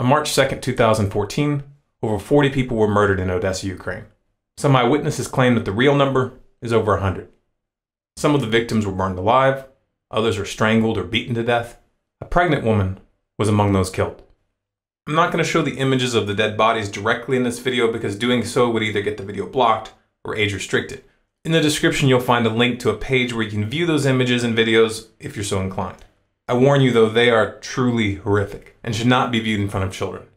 On March 2nd, 2014, over 40 people were murdered in Odessa, Ukraine. Some eyewitnesses claim that the real number is over 100. Some of the victims were burned alive, others were strangled or beaten to death. A pregnant woman was among those killed. I'm not going to show the images of the dead bodies directly in this video because doing so would either get the video blocked or age restricted. In the description you'll find a link to a page where you can view those images and videos if you're so inclined. I warn you though, they are truly horrific and should not be viewed in front of children.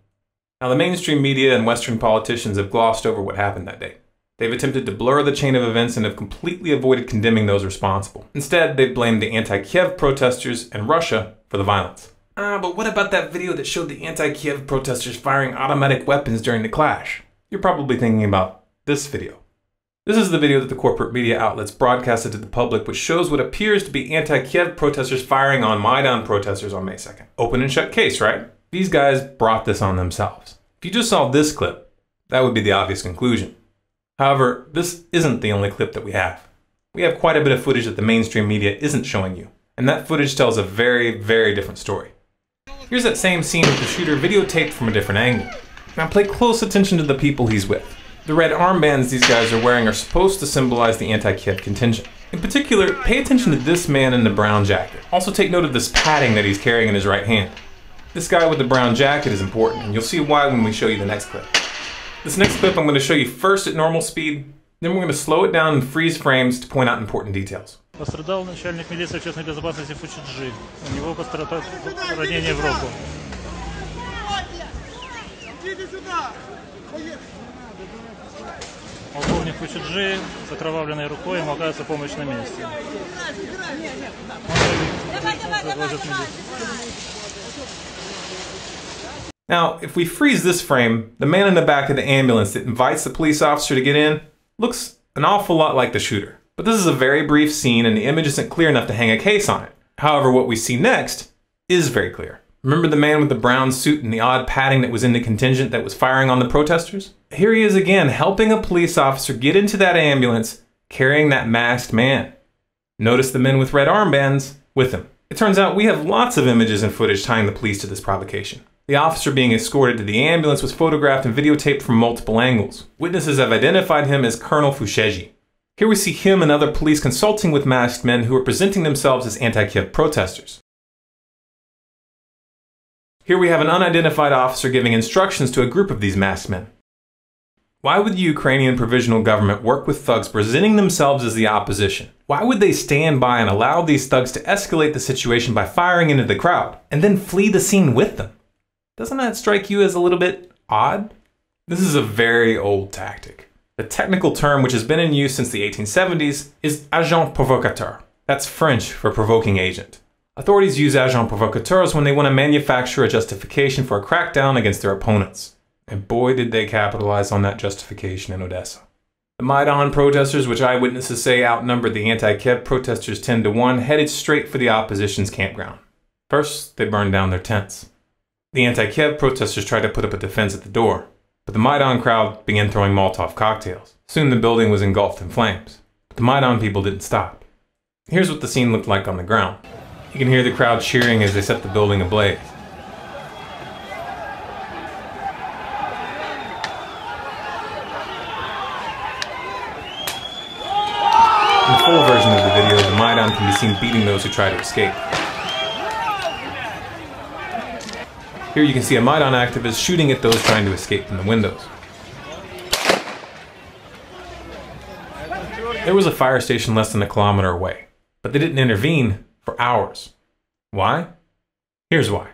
Now the mainstream media and Western politicians have glossed over what happened that day. They've attempted to blur the chain of events and have completely avoided condemning those responsible. Instead, they've blamed the anti-Kiev protesters and Russia for the violence. But what about that video that showed the anti-Kiev protesters firing automatic weapons during the clash? You're probably thinking about this video. This is the video that the corporate media outlets broadcasted to the public, which shows what appears to be anti-Kiev protesters firing on Maidan protesters on May 2nd. Open and shut case, right? These guys brought this on themselves. If you just saw this clip, that would be the obvious conclusion. However, this isn't the only clip that we have. We have quite a bit of footage that the mainstream media isn't showing you, and that footage tells a very, very different story. Here's that same scene with the shooter videotaped from a different angle. Now pay close attention to the people he's with. The red armbands these guys are wearing are supposed to symbolize the anti-Kiev contingent. In particular, pay attention to this man in the brown jacket. Also take note of this padding that he's carrying in his right hand. This guy with the brown jacket is important, and you'll see why when we show you the next clip. This next clip I'm going to show you first at normal speed, then we're going to slow it down and freeze frames to point out important details. Пострадал начальник милиции общественной безопасности Фучиджи. У него ранение в руку. Полковник Фучиджи с окровавленной рукой, ему оказывается помощь на месте. Now, if we freeze this frame, the man in the back of the ambulance that invites the police officer to get in looks an awful lot like the shooter. But this is a very brief scene and the image isn't clear enough to hang a case on it. However, what we see next is very clear. Remember the man with the brown suit and the odd padding that was in the contingent that was firing on the protesters? Here he is again, helping a police officer get into that ambulance, carrying that masked man. Notice the men with red armbands with him. It turns out we have lots of images and footage tying the police to this provocation. The officer being escorted to the ambulance was photographed and videotaped from multiple angles. Witnesses have identified him as Colonel Fusheji. Here we see him and other police consulting with masked men who are presenting themselves as anti-Kiev protesters. Here we have an unidentified officer giving instructions to a group of these masked men. Why would the Ukrainian provisional government work with thugs presenting themselves as the opposition? Why would they stand by and allow these thugs to escalate the situation by firing into the crowd and then flee the scene with them? Doesn't that strike you as a little bit odd? This is a very old tactic. The technical term, which has been in use since the 1870s, is agent provocateur. That's French for provoking agent. Authorities use agent provocateurs when they want to manufacture a justification for a crackdown against their opponents. And boy did they capitalize on that justification in Odessa. The Maidan protesters, which eyewitnesses say outnumbered the anti-Kiev protesters 10-1, headed straight for the opposition's campground. First, they burned down their tents. The anti-Kiev protesters tried to put up a defense at the door, but the Maidan crowd began throwing Molotov cocktails. Soon the building was engulfed in flames, but the Maidan people didn't stop. Here's what the scene looked like on the ground. You can hear the crowd cheering as they set the building ablaze. In the full version of the video, the Maidan can be seen beating those who try to escape. Here you can see a Maidan activist shooting at those trying to escape from the windows. There was a fire station less than a kilometer away, but they didn't intervene for hours. Why? Here's why.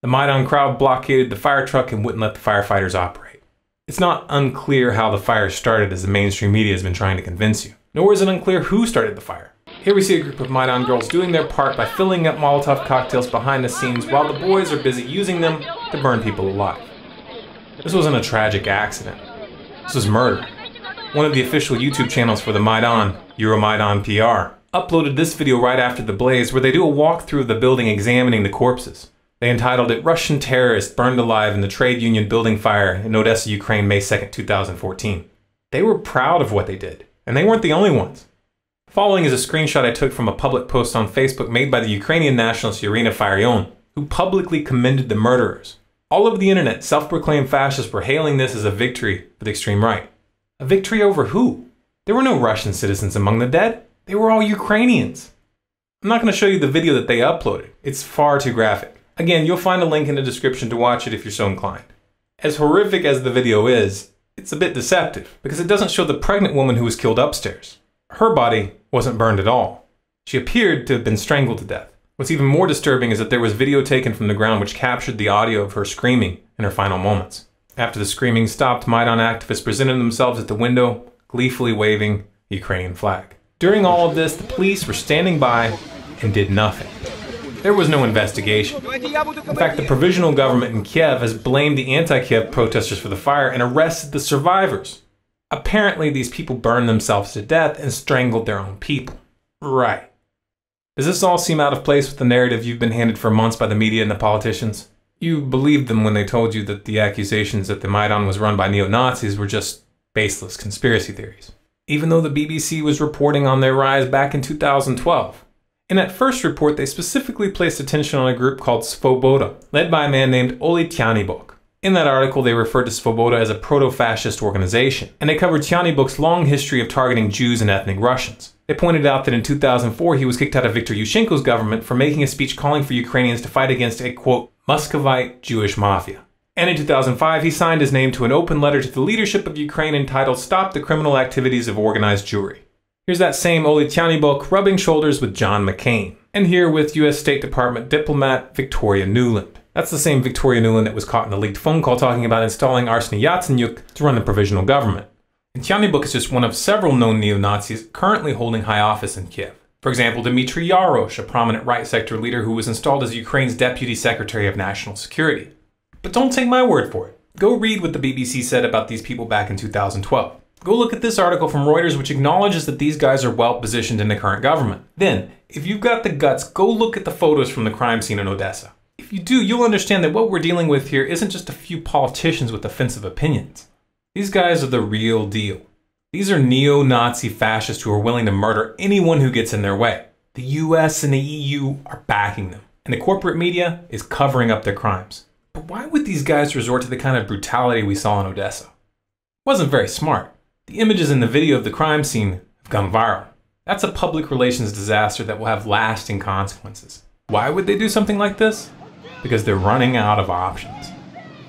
The Maidan crowd blockaded the fire truck and wouldn't let the firefighters operate. It's not unclear how the fire started, as the mainstream media has been trying to convince you. Nor is it unclear who started the fire. Here we see a group of Maidan girls doing their part by filling up Molotov cocktails behind the scenes while the boys are busy using them to burn people alive. This wasn't a tragic accident. This was murder. One of the official YouTube channels for the Maidan, Euromaidan PR, uploaded this video right after the blaze where they do a walkthrough of the building examining the corpses. They entitled it "Russian Terrorists Burned Alive in the Trade Union Building Fire in Odessa, Ukraine, May 2nd, 2014. They were proud of what they did, and they weren't the only ones. Following is a screenshot I took from a public post on Facebook made by the Ukrainian nationalist Irina Faryon, who publicly commended the murderers. All over the internet, self-proclaimed fascists were hailing this as a victory for the extreme right. A victory over who? There were no Russian citizens among the dead. They were all Ukrainians. I'm not going to show you the video that they uploaded. It's far too graphic. Again, you'll find a link in the description to watch it if you're so inclined. As horrific as the video is, it's a bit deceptive because it doesn't show the pregnant woman who was killed upstairs. Her body wasn't burned at all. She appeared to have been strangled to death. What's even more disturbing is that there was video taken from the ground which captured the audio of her screaming in her final moments. After the screaming stopped, Maidan activists presented themselves at the window, gleefully waving the Ukrainian flag. During all of this, the police were standing by and did nothing. There was no investigation. In fact, the provisional government in Kiev has blamed the anti-Kiev protesters for the fire and arrested the survivors. Apparently, these people burned themselves to death and strangled their own people. Right. Does this all seem out of place with the narrative you've been handed for months by the media and the politicians? You believed them when they told you that the accusations that the Maidan was run by neo-Nazis were just baseless conspiracy theories. Even though the BBC was reporting on their rise back in 2012. In that first report, they specifically placed attention on a group called Svoboda, led by a man named Oli Tyanibok. In that article, they referred to Svoboda as a proto-fascist organization, and they covered Tyanibok's long history of targeting Jews and ethnic Russians. They pointed out that in 2004, he was kicked out of Viktor Yushchenko's government for making a speech calling for Ukrainians to fight against a, quote, Muscovite Jewish mafia. And in 2005, he signed his name to an open letter to the leadership of Ukraine entitled Stop the Criminal Activities of Organized Jewry. Here's that same Oli Tyanibok rubbing shoulders with John McCain, and here with U.S. State Department diplomat Victoria Nuland. That's the same Victoria Nuland that was caught in a leaked phone call talking about installing Arseniy Yatsenyuk to run the provisional government. And Tyanibok is just one of several known neo-Nazis currently holding high office in Kiev. For example, Dmitry Yarosh, a prominent right sector leader who was installed as Ukraine's Deputy Secretary of National Security. But don't take my word for it. Go read what the BBC said about these people back in 2012. Go look at this article from Reuters which acknowledges that these guys are well positioned in the current government. Then, if you've got the guts, go look at the photos from the crime scene in Odessa. If you do, you'll understand that what we're dealing with here isn't just a few politicians with offensive opinions. These guys are the real deal. These are neo-Nazi fascists who are willing to murder anyone who gets in their way. The US and the EU are backing them, and the corporate media is covering up their crimes. But why would these guys resort to the kind of brutality we saw in Odessa? It wasn't very smart. The images in the video of the crime scene have gone viral. That's a public relations disaster that will have lasting consequences. Why would they do something like this? Because they're running out of options.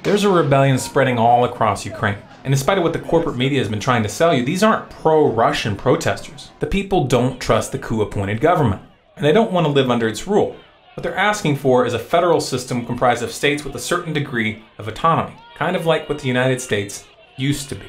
There's a rebellion spreading all across Ukraine. And in spite of what the corporate media has been trying to sell you, these aren't pro-Russian protesters. The people don't trust the coup-appointed government, and they don't want to live under its rule. What they're asking for is a federal system comprised of states with a certain degree of autonomy, kind of like what the United States used to be.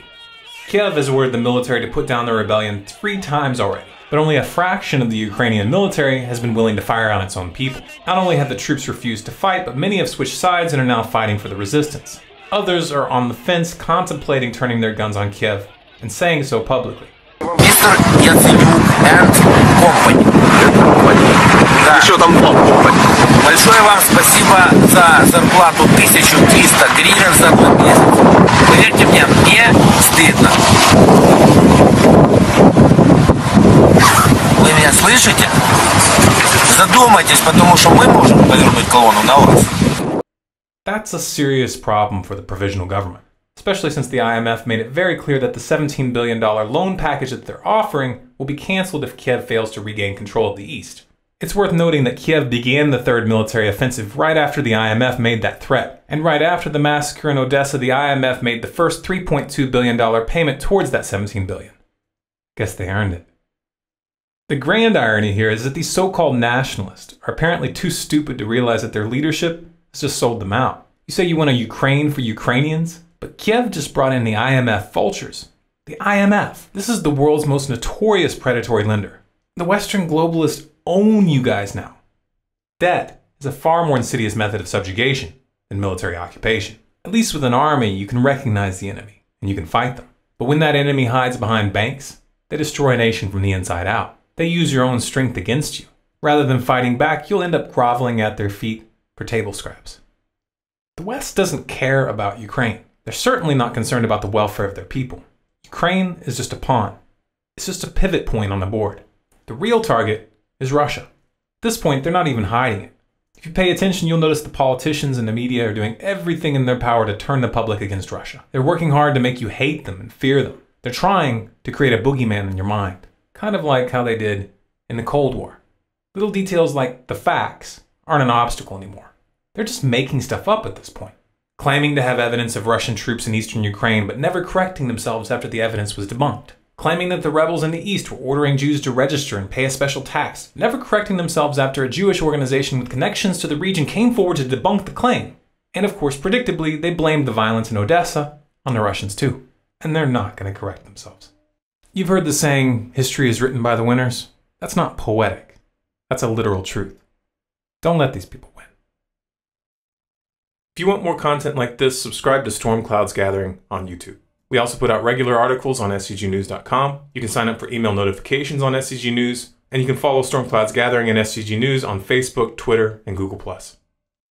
Kiev has ordered the military to put down the rebellion 3 times already, but only a fraction of the Ukrainian military has been willing to fire on its own people. Not only have the troops refused to fight, but many have switched sides and are now fighting for the resistance. Others are on the fence contemplating turning their guns on Kiev and saying so publicly. Mr. Yatsenyuk and company. Да. Еще там company. Большое вам спасибо за зарплату 1200 гривен за 2 месяца. Поверьте мне стыдно. Вы меня слышите? Задумайтесь, потому что мы можем повернуть колонну на вас. That's a serious problem for the provisional government, especially since the IMF made it very clear that the $17 billion loan package that they're offering will be canceled if Kiev fails to regain control of the East. It's worth noting that Kiev began the third military offensive right after the IMF made that threat, and right after the massacre in Odessa, the IMF made the first $3.2 billion payment towards that $17 billion. Guess they earned it. The grand irony here is that these so-called nationalists are apparently too stupid to realize that their leadership has just sold them out. You say you want a Ukraine for Ukrainians, but Kiev just brought in the IMF vultures. The IMF. This is the world's most notorious predatory lender. The Western globalists own you guys now. Debt is a far more insidious method of subjugation than military occupation. At least with an army, you can recognize the enemy and you can fight them. But when that enemy hides behind banks, they destroy a nation from the inside out. They use your own strength against you. Rather than fighting back, you'll end up groveling at their feet for table scraps. The West doesn't care about Ukraine. They're certainly not concerned about the welfare of their people. Ukraine is just a pawn. It's just a pivot point on the board. The real target is Russia. At this point, they're not even hiding it. If you pay attention, you'll notice the politicians and the media are doing everything in their power to turn the public against Russia. They're working hard to make you hate them and fear them. They're trying to create a boogeyman in your mind, kind of like how they did in the Cold War. Little details like the facts aren't an obstacle anymore. They're just making stuff up at this point, claiming to have evidence of Russian troops in eastern Ukraine, but never correcting themselves after the evidence was debunked. Claiming that the rebels in the east were ordering Jews to register and pay a special tax, never correcting themselves after a Jewish organization with connections to the region came forward to debunk the claim. And of course, predictably, they blamed the violence in Odessa on the Russians too. And they're not going to correct themselves. You've heard the saying, history is written by the winners. That's not poetic. That's a literal truth. Don't let these people win. If you want more content like this, subscribe to Storm Clouds Gathering on YouTube. We also put out regular articles on scgnews.com. You can sign up for email notifications on SCG News, and you can follow Storm Clouds Gathering and SCG News on Facebook, Twitter, and Google+.